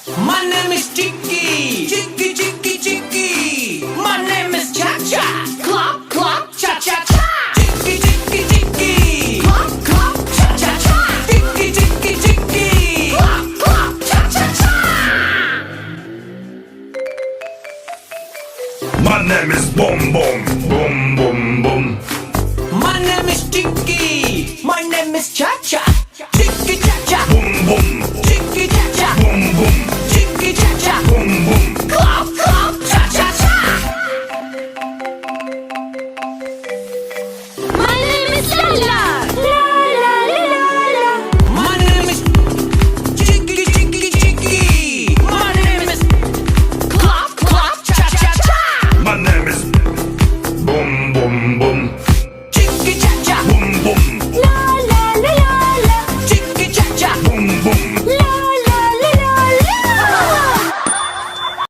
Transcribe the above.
My name is Chicky, Chicky, Chicky, Chicky. My name is Cha Cha, Clop, Clop, Cha Cha Cha. Chicky, Chicky, Chicky, Clop, Clop, Cha Cha Cha. Chicky, Chicky, Chicky, Clop, Clop, Cha Cha Cha. My name is Boom Boom, Boom Boom Boom. My name is Chicky, my name is Cha Cha, Chicky, Cha Cha. Boom Boom,